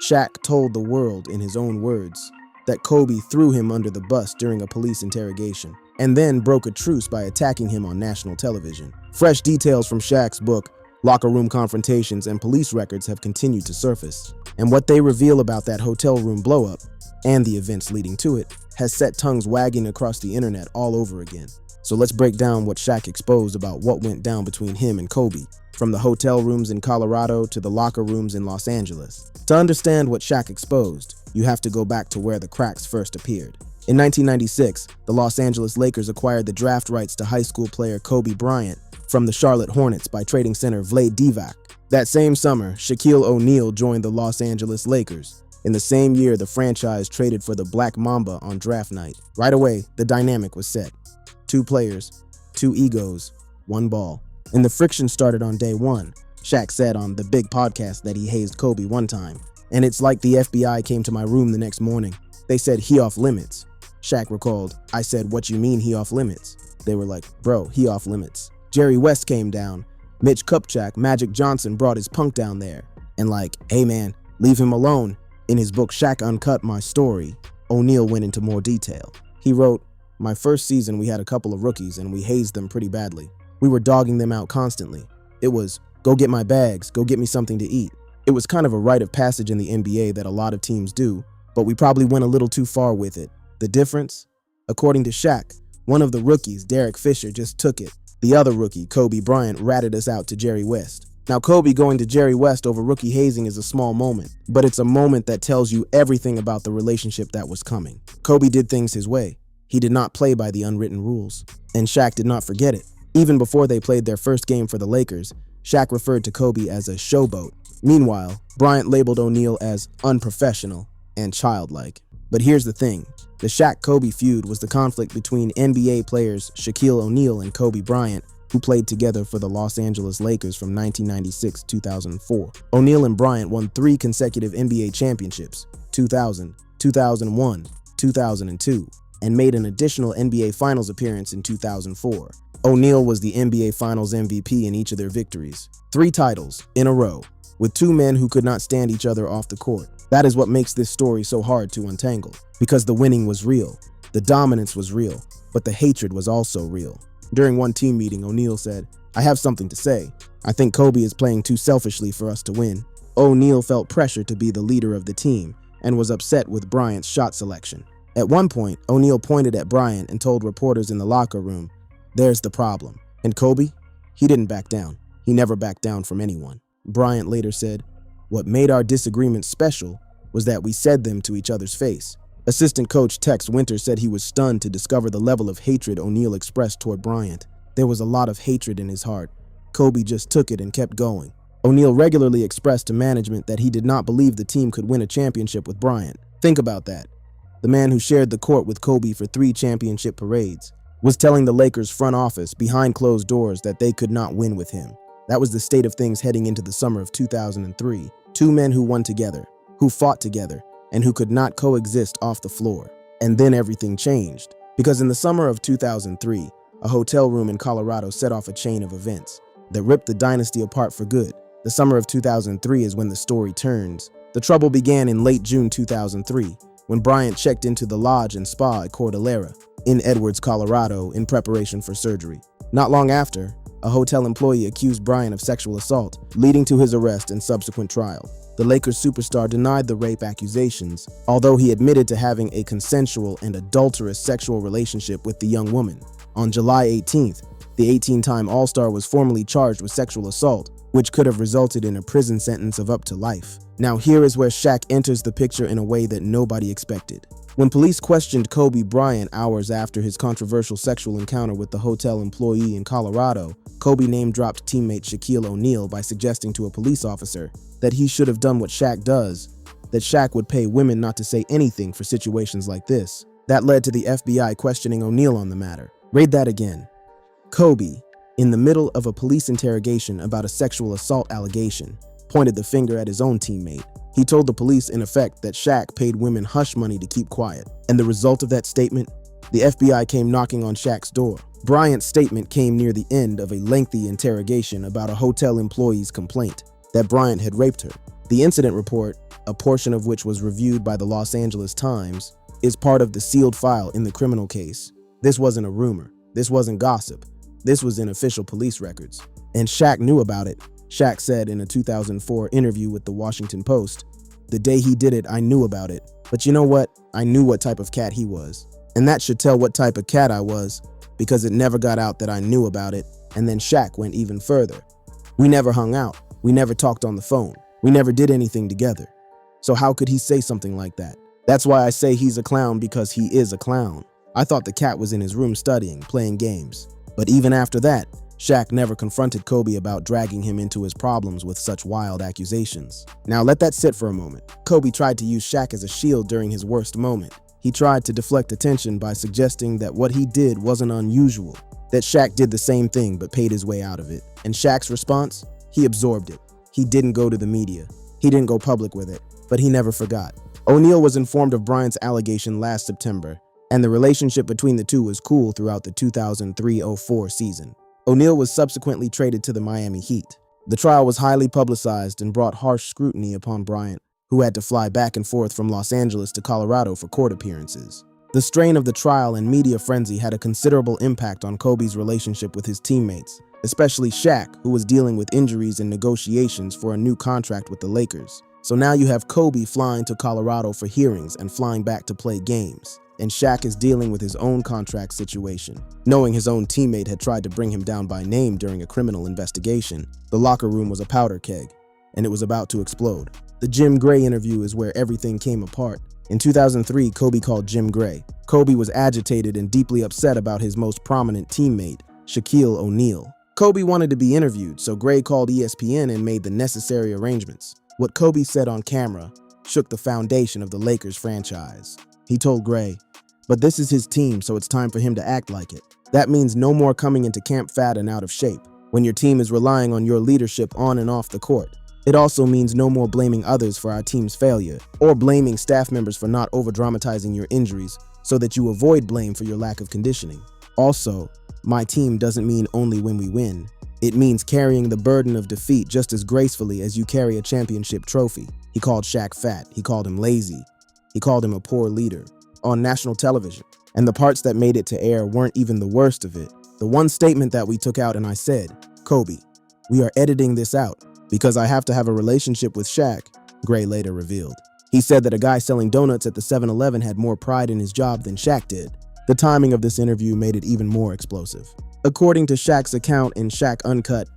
Shaq told the world in his own words that Kobe threw him under the bus during a police interrogation and then broke a truce by attacking him on national television. Fresh details from Shaq's book, Locker Room Confrontations, and police records have continued to surface, and what they reveal about that hotel room blow-up and the events leading to it has set tongues wagging across the internet all over again. So let's break down what Shaq exposed about what went down between him and Kobe, from the hotel rooms in Colorado to the locker rooms in Los Angeles. To understand what Shaq exposed, you have to go back to where the cracks first appeared. In 1996, the Los Angeles Lakers acquired the draft rights to high school player Kobe Bryant from the Charlotte Hornets by trading center Vlade Divac. That same summer, Shaquille O'Neal joined the Los Angeles Lakers. In the same year, the franchise traded for the Black Mamba on draft night. Right away, the dynamic was set. 2 players, 2 egos, 1 ball. And the friction started on day 1. Shaq said on the big podcast that he hazed Kobe one time. And it's like the FBI came to my room the next morning. They said he off limits. Shaq recalled, I said, what you mean he off limits? They were like, bro, he off limits. Jerry West came down. Mitch Kupchak, Magic Johnson brought his punk down there. And like, hey man, leave him alone. In his book, Shaq Uncut My Story, O'Neal went into more detail. He wrote, my first season we had a couple of rookies and we hazed them pretty badly. We were dogging them out constantly. It was, go get my bags, go get me something to eat. It was kind of a rite of passage in the NBA that a lot of teams do, but we probably went a little too far with it. The difference? According to Shaq, one of the rookies, Derek Fisher, just took it. The other rookie, Kobe Bryant, ratted us out to Jerry West. Now, Kobe going to Jerry West over rookie hazing is a small moment, but it's a moment that tells you everything about the relationship that was coming. Kobe did things his way. He did not play by the unwritten rules, and Shaq did not forget it. Even before they played their first game for the Lakers, Shaq referred to Kobe as a showboat. Meanwhile, Bryant labeled O'Neal as unprofessional and childlike. But here's the thing. The Shaq-Kobe feud was the conflict between NBA players Shaquille O'Neal and Kobe Bryant, who played together for the Los Angeles Lakers from 1996 to 2004. O'Neal and Bryant won 3 consecutive NBA championships, 2000, 2001, 2002, and made an additional NBA Finals appearance in 2004. O'Neal was the NBA Finals MVP in each of their victories. 3 titles in a row, with 2 men who could not stand each other off the court. That is what makes this story so hard to untangle, because the winning was real, the dominance was real, but the hatred was also real. During one team meeting, O'Neal said, I have something to say. I think Kobe is playing too selfishly for us to win. O'Neal felt pressure to be the leader of the team and was upset with Bryant's shot selection. At one point, O'Neal pointed at Bryant and told reporters in the locker room, there's the problem. And Kobe? He didn't back down. He never backed down from anyone. Bryant later said, what made our disagreements special was that we said them to each other's face. Assistant coach Tex Winter said he was stunned to discover the level of hatred O'Neal expressed toward Bryant. There was a lot of hatred in his heart. Kobe just took it and kept going. O'Neal regularly expressed to management that he did not believe the team could win a championship with Bryant. Think about that. The man who shared the court with Kobe for 3 championship parades was telling the Lakers front office behind closed doors that they could not win with him. That was the state of things heading into the summer of 2003. 2 men who won together, who fought together, and who could not coexist off the floor. And then everything changed, because in the summer of 2003, a hotel room in Colorado set off a chain of events that ripped the dynasty apart for good. The summer of 2003 is when the story turns. The trouble began in late June 2003, when Bryant checked into the lodge and spa at Cordillera in Edwards, Colorado, in preparation for surgery. Not long after, a hotel employee accused Bryant of sexual assault, leading to his arrest and subsequent trial. The Lakers superstar denied the rape accusations, although he admitted to having a consensual and adulterous sexual relationship with the young woman. On July 18th, the 18-time All-Star was formally charged with sexual assault, which could have resulted in a prison sentence of up to life. Now here is where Shaq enters the picture in a way that nobody expected. When police questioned Kobe Bryant hours after his controversial sexual encounter with the hotel employee in Colorado, Kobe name-dropped teammate Shaquille O'Neal by suggesting to a police officer that he should have done what Shaq does, that Shaq would pay women not to say anything for situations like this. That led to the FBI questioning O'Neal on the matter. Read that again. Kobe, in the middle of a police interrogation about a sexual assault allegation, pointed the finger at his own teammate. He told the police, in effect, that Shaq paid women hush money to keep quiet. And the result of that statement? The FBI came knocking on Shaq's door. Bryant's statement came near the end of a lengthy interrogation about a hotel employee's complaint that Bryant had raped her. The incident report, a portion of which was reviewed by the Los Angeles Times, is part of the sealed file in the criminal case. This wasn't a rumor. This wasn't gossip. This was in official police records. And Shaq knew about it. Shaq said in a 2004 interview with the Washington Post, "The day he did it, I knew about it. But you know what? I knew what type of cat he was. And that should tell what type of cat I was, because it never got out that I knew about it." And then Shaq went even further. "We never hung out. We never talked on the phone. We never did anything together. So how could he say something like that? That's why I say he's a clown, because he is a clown. I thought the cat was in his room studying, playing games. But even after that, Shaq never confronted Kobe about dragging him into his problems with such wild accusations." Now let that sit for a moment. Kobe tried to use Shaq as a shield during his worst moment. He tried to deflect attention by suggesting that what he did wasn't unusual, that Shaq did the same thing but paid his way out of it. And Shaq's response? He absorbed it. He didn't go to the media. He didn't go public with it, but he never forgot. O'Neal was informed of Bryant's allegation last September, and the relationship between the two was cool throughout the 2003-04 season. O'Neal was subsequently traded to the Miami Heat. The trial was highly publicized and brought harsh scrutiny upon Bryant, who had to fly back and forth from Los Angeles to Colorado for court appearances. The strain of the trial and media frenzy had a considerable impact on Kobe's relationship with his teammates, especially Shaq, who was dealing with injuries and negotiations for a new contract with the Lakers. So now you have Kobe flying to Colorado for hearings and flying back to play games. And Shaq is dealing with his own contract situation. Knowing his own teammate had tried to bring him down by name during a criminal investigation, the locker room was a powder keg, and it was about to explode. The Jim Gray interview is where everything came apart. In 2003, Kobe called Jim Gray. Kobe was agitated and deeply upset about his most prominent teammate, Shaquille O'Neal. Kobe wanted to be interviewed, so Gray called ESPN and made the necessary arrangements. What Kobe said on camera shook the foundation of the Lakers franchise. He told Gray, "But this is his team, so it's time for him to act like it. That means no more coming into camp fat and out of shape, when your team is relying on your leadership on and off the court. It also means no more blaming others for our team's failure, or blaming staff members for not over-dramatizing your injuries so that you avoid blame for your lack of conditioning. Also, my team doesn't mean only when we win. It means carrying the burden of defeat just as gracefully as you carry a championship trophy." He called Shaq fat. He called him lazy. He called him a poor leader on national television. And the parts that made it to air weren't even the worst of it. The one statement that we took out, and I said, "Kobe, we are editing this out because I have to have a relationship with Shaq," Gray later revealed. He said that a guy selling donuts at the 7-Eleven had more pride in his job than Shaq did. The timing of this interview made it even more explosive. According to Shaq's account in Shaq Uncut,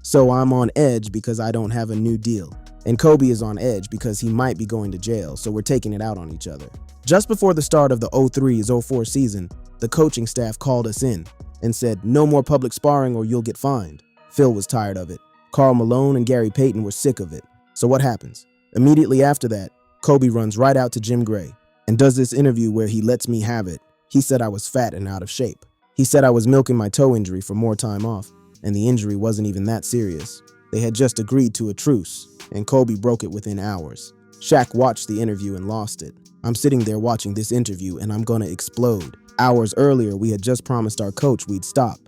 "So I'm on edge because I don't have a new deal. And Kobe is on edge because he might be going to jail, so we're taking it out on each other." Just before the start of the 03-04 season, the coaching staff called us in and said, "No more public sparring or you'll get fined." Phil was tired of it. Karl Malone and Gary Payton were sick of it. So what happens? Immediately after that, Kobe runs right out to Jim Gray and does this interview where he lets me have it. He said I was fat and out of shape. He said I was milking my toe injury for more time off, and the injury wasn't even that serious. They had just agreed to a truce, and Kobe broke it within hours. Shaq watched the interview and lost it. I'm sitting there watching this interview and I'm gonna explode. Hours earlier, we had just promised our coach we'd stop.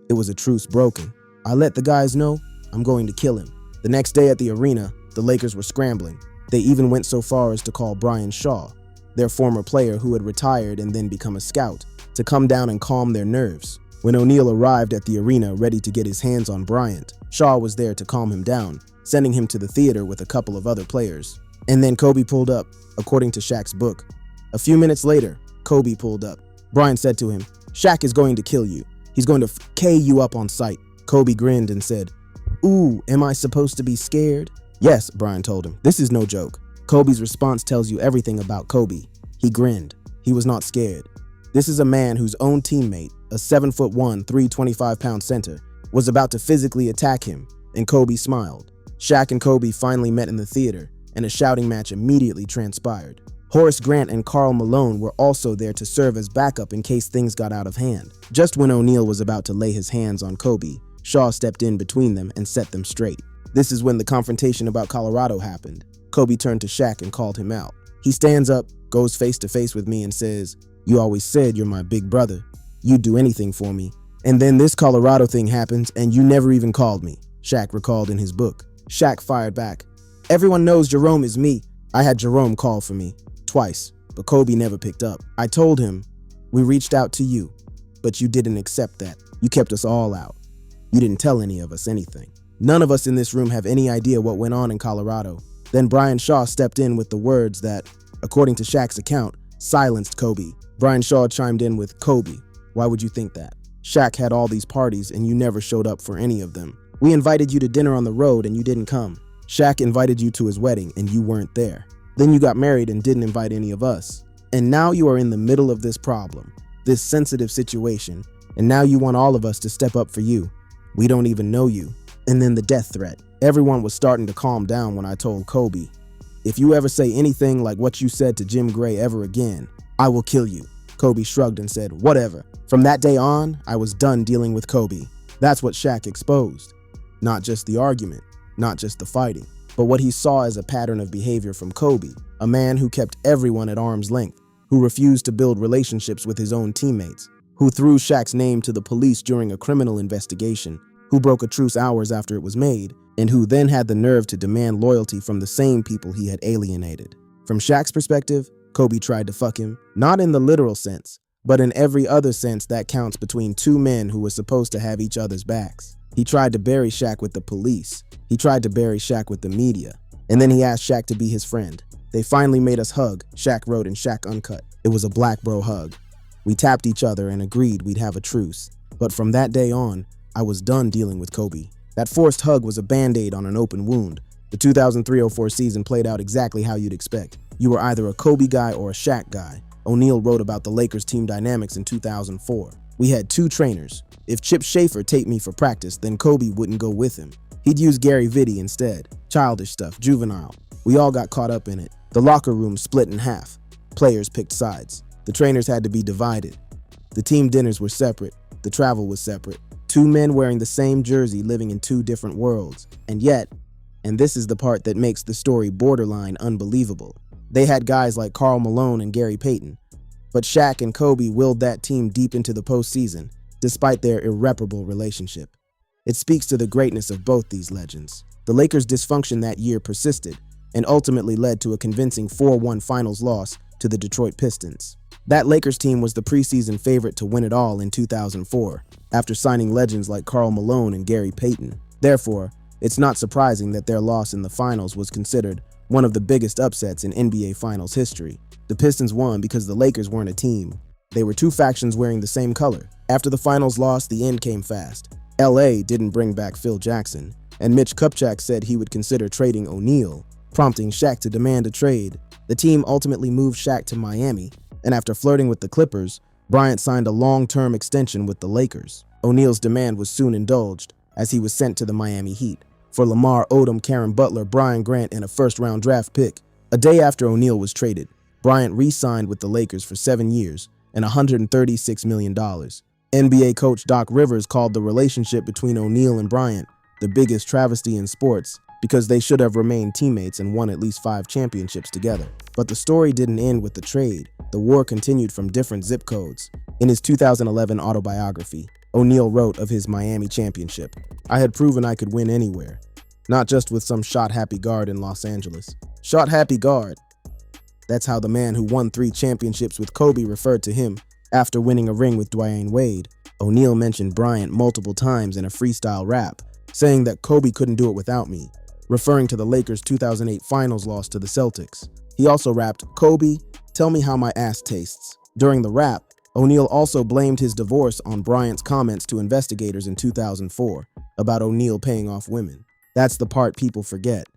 It was a truce broken. I let the guys know I'm going to kill him. The next day at the arena, the Lakers were scrambling. They even went so far as to call Brian Shaw, their former player who had retired and then become a scout, to come down and calm their nerves. When O'Neal arrived at the arena ready to get his hands on Bryant, Shaw was there to calm him down, sending him to the theater with a couple of other players. And then Kobe pulled up, according to Shaq's book. A few minutes later, Kobe pulled up. Bryant said to him, "Shaq is going to kill you. He's going to K you up on sight." Kobe grinned and said, "Ooh, am I supposed to be scared?" "Yes," Bryant told him. "This is no joke." Kobe's response tells you everything about Kobe. He grinned. He was not scared. This is a man whose own teammate, a 7'1", 325-pound center, was about to physically attack him, and Kobe smiled. Shaq and Kobe finally met in the theater, and a shouting match immediately transpired. Horace Grant and Karl Malone were also there to serve as backup in case things got out of hand. Just when O'Neal was about to lay his hands on Kobe, Shaw stepped in between them and set them straight. This is when the confrontation about Colorado happened. Kobe turned to Shaq and called him out. He stands up, goes face to face with me and says, "You always said you're my big brother. You'd do anything for me. And then this Colorado thing happens and you never even called me," Shaq recalled in his book. Shaq fired back, Everyone knows Jerome is me. I had Jerome call for me twice, but Kobe never picked up. I told him, we reached out to you, but you didn't accept that. You kept us all out. You didn't tell any of us anything. None of us in this room have any idea what went on in Colorado. Then Brian Shaw stepped in with the words that, according to Shaq's account, silenced Kobe. Brian Shaw chimed in with, Kobe, why would you think that? Shaq had all these parties and you never showed up for any of them. We invited you to dinner on the road and you didn't come. Shaq invited you to his wedding and you weren't there. Then you got married and didn't invite any of us. And now you are in the middle of this problem, this sensitive situation, and now you want all of us to step up for you. We don't even know you. And then the death threat. Everyone was starting to calm down when I told Kobe, if you ever say anything like what you said to Jim Gray ever again, I will kill you. Kobe shrugged and said, whatever. From that day on, I was done dealing with Kobe. That's what Shaq exposed. Not just the argument, not just the fighting, but what he saw as a pattern of behavior from Kobe, a man who kept everyone at arm's length, who refused to build relationships with his own teammates, who threw Shaq's name to the police during a criminal investigation, who broke a truce hours after it was made, and who then had the nerve to demand loyalty from the same people he had alienated. From Shaq's perspective, Kobe tried to fuck him, not in the literal sense, but in every other sense that counts between two men who were supposed to have each other's backs. He tried to bury Shaq with the police. He tried to bury Shaq with the media. And then he asked Shaq to be his friend. They finally made us hug, Shaq wrote in Shaq Uncut. It was a black bro hug. We tapped each other and agreed we'd have a truce. But from that day on, I was done dealing with Kobe. That forced hug was a band-aid on an open wound. The 2003-04 season played out exactly how you'd expect. You were either a Kobe guy or a Shaq guy. O'Neal wrote about the Lakers' team dynamics in 2004. We had two trainers. If Chip Schaefer taped me for practice, then Kobe wouldn't go with him. He'd use Gary Vitti instead. Childish stuff, juvenile. We all got caught up in it. The locker room split in half. Players picked sides. The trainers had to be divided. The team dinners were separate. The travel was separate. Two men wearing the same jersey living in two different worlds. And yet, and this is the part that makes the story borderline unbelievable, they had guys like Karl Malone and Gary Payton. But Shaq and Kobe willed that team deep into the postseason, despite their irreparable relationship. It speaks to the greatness of both these legends. The Lakers' dysfunction that year persisted and ultimately led to a convincing 4-1 finals loss to the Detroit Pistons. That Lakers team was the preseason favorite to win it all in 2004, after signing legends like Karl Malone and Gary Payton. Therefore, it's not surprising that their loss in the finals was considered one of the biggest upsets in NBA Finals history. The Pistons won because the Lakers weren't a team. They were two factions wearing the same color. After the finals loss, the end came fast. LA didn't bring back Phil Jackson, and Mitch Kupchak said he would consider trading O'Neal, prompting Shaq to demand a trade. The team ultimately moved Shaq to Miami, and after flirting with the Clippers, Bryant signed a long-term extension with the Lakers. O'Neal's demand was soon indulged, as he was sent to the Miami Heat for Lamar Odom, Karen Butler, Brian Grant, and a first-round draft pick. A day after O'Neal was traded, Bryant re-signed with the Lakers for 7 years and $136 million. NBA coach Doc Rivers called the relationship between O'Neal and Bryant the biggest travesty in sports because they should have remained teammates and won at least 5 championships together. But the story didn't end with the trade. The war continued from different zip codes. In his 2011 autobiography, O'Neal wrote of his Miami championship, "I had proven I could win anywhere, not just with some shot-happy guard in Los Angeles." Shot-happy guard. That's how the man who won 3 championships with Kobe referred to him. After winning a ring with Dwyane Wade, O'Neal mentioned Bryant multiple times in a freestyle rap, saying that Kobe couldn't do it without me, referring to the Lakers' 2008 finals loss to the Celtics. He also rapped, "Kobe, tell me how my ass tastes." During the rap, O'Neal also blamed his divorce on Bryant's comments to investigators in 2004 about O'Neal paying off women. That's the part people forget.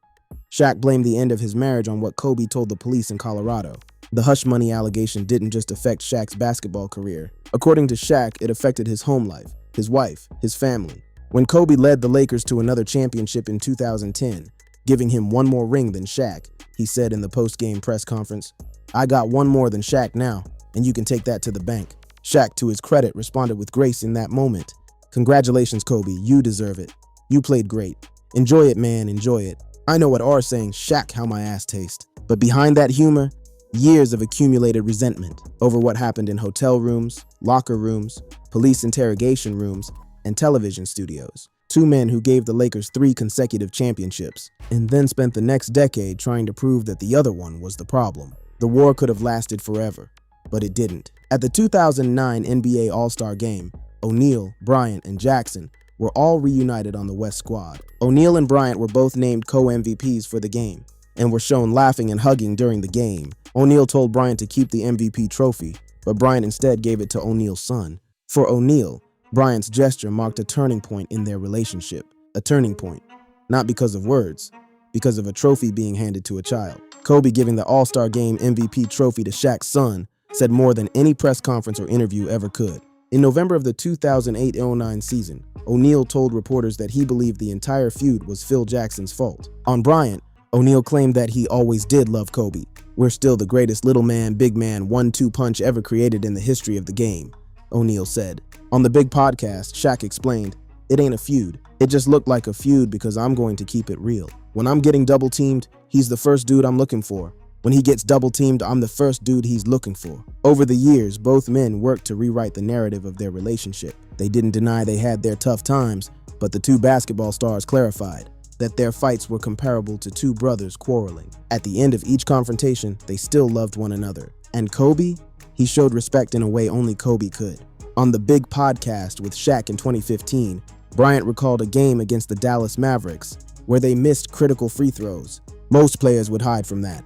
Shaq blamed the end of his marriage on what Kobe told the police in Colorado. The hush money allegation didn't just affect Shaq's basketball career. According to Shaq, it affected his home life, his wife, his family. When Kobe led the Lakers to another championship in 2010, giving him one more ring than Shaq, he said in the post-game press conference, "I got one more than Shaq now, and you can take that to the bank." Shaq, to his credit, responded with grace in that moment. "Congratulations, Kobe, you deserve it. You played great. Enjoy it, man, enjoy it. I know what R saying, Shaq, how my ass taste." But behind that humor, years of accumulated resentment over what happened in hotel rooms, locker rooms, police interrogation rooms, and television studios. two men who gave the Lakers 3 consecutive championships, and then spent the next decade trying to prove that the other one was the problem. The war could have lasted forever, but it didn't. At the 2009 NBA All-Star Game, O'Neal, Bryant, and Jackson were all reunited on the West squad. O'Neal and Bryant were both named co-MVPs for the game, and were shown laughing and hugging during the game. O'Neal told Bryant to keep the MVP trophy, but Bryant instead gave it to O'Neal's son. For O'Neal, Bryant's gesture marked a turning point in their relationship. A turning point, not because of words, because of a trophy being handed to a child. Kobe giving the All-Star Game MVP trophy to Shaq's son said more than any press conference or interview ever could. In November of the 2008-09 season, O'Neal told reporters that he believed the entire feud was Phil Jackson's fault. On Bryant, O'Neal claimed that he always did love Kobe. "We're still the greatest little man, big man, 1-2 punch ever created in the history of the game," O'Neal said. On the big podcast, Shaq explained, "It ain't a feud. It just looked like a feud because I'm going to keep it real. When I'm getting double teamed, he's the first dude I'm looking for. When he gets double teamed, I'm the first dude he's looking for." Over the years, both men worked to rewrite the narrative of their relationship. They didn't deny they had their tough times, but the two basketball stars clarified that their fights were comparable to two brothers quarreling. At the end of each confrontation, they still loved one another. And Kobe? He showed respect in a way only Kobe could. On the big podcast with Shaq in 2015, Bryant recalled a game against the Dallas Mavericks where they missed critical free throws. Most players would hide from that.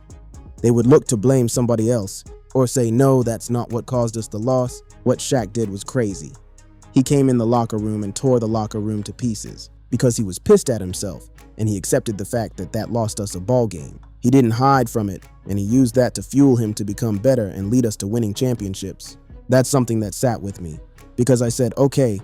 They would look to blame somebody else or say, "No, that's not what caused us the loss. What Shaq did was crazy." He came in the locker room and tore the locker room to pieces because he was pissed at himself, and he accepted the fact that that lost us a ball game. He didn't hide from it, and he used that to fuel him to become better and lead us to winning championships. That's something that sat with me, because I said, okay,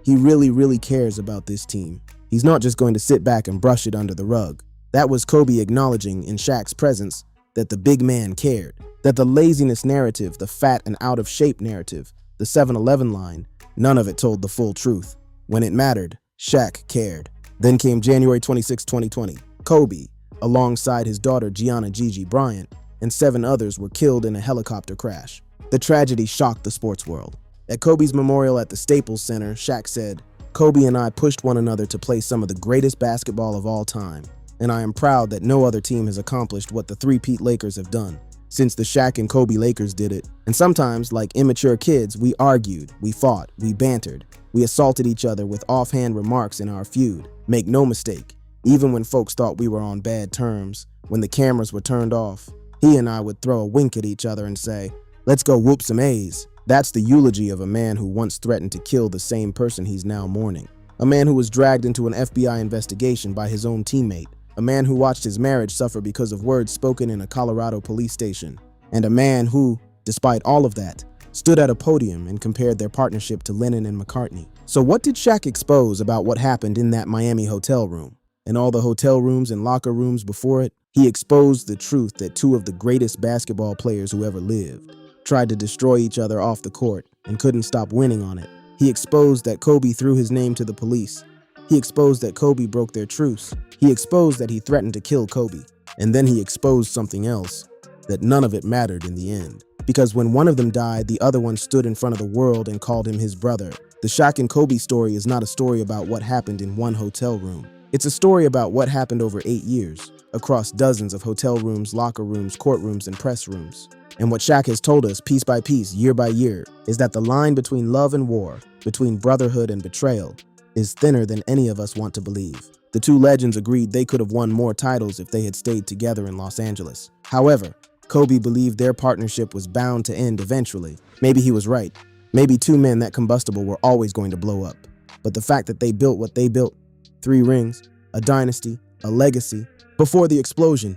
he really cares about this team. He's not just going to sit back and brush it under the rug. That was Kobe acknowledging in Shaq's presence that the big man cared, that the laziness narrative, the fat and out of shape narrative, the 7-Eleven line, none of it told the full truth. When it mattered, Shaq cared. Then came January 26, 2020. Kobe, alongside his daughter Gianna Gigi Bryant, and 7 others were killed in a helicopter crash. The tragedy shocked the sports world. At Kobe's memorial at the Staples Center, Shaq said, "Kobe and I pushed one another to play some of the greatest basketball of all time, and I am proud that no other team has accomplished what the three-peat Lakers have done. Since the Shaq and Kobe Lakers did it. And sometimes, like immature kids, we argued, we fought, we bantered. We assaulted each other with offhand remarks in our feud. Make no mistake, even when folks thought we were on bad terms, when the cameras were turned off, he and I would throw a wink at each other and say, 'Let's go whoop some A's.'" That's the eulogy of a man who once threatened to kill the same person he's now mourning. A man who was dragged into an FBI investigation by his own teammate. A man who watched his marriage suffer because of words spoken in a Colorado police station. And a man who, despite all of that, stood at a podium and compared their partnership to Lennon and McCartney. So what did Shaq expose about what happened in that Miami hotel room? And all the hotel rooms and locker rooms before it? He exposed the truth that 2 of the greatest basketball players who ever lived tried to destroy each other off the court and couldn't stop winning on it. He exposed that Kobe threw his name to the police. He exposed that Kobe broke their truce. He exposed that he threatened to kill Kobe. And then he exposed something else, that none of it mattered in the end. Because when one of them died, the other one stood in front of the world and called him his brother. The Shaq and Kobe story is not a story about what happened in one hotel room. It's a story about what happened over 8 years, across dozens of hotel rooms, locker rooms, courtrooms, and press rooms. And what Shaq has told us piece by piece, year by year, is that the line between love and war, between brotherhood and betrayal, is thinner than any of us want to believe. The 2 legends agreed they could have won more titles if they had stayed together in Los Angeles. However, Kobe believed their partnership was bound to end eventually. Maybe he was right. Maybe 2 men that combustible were always going to blow up. But the fact that they built what they built, 3 rings, a dynasty, a legacy, before the explosion,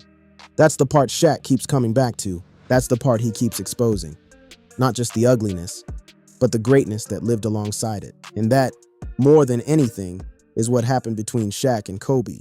that's the part Shaq keeps coming back to. That's the part he keeps exposing. Not just the ugliness, but the greatness that lived alongside it. And that, more than anything, is what happened between Shaq and Kobe.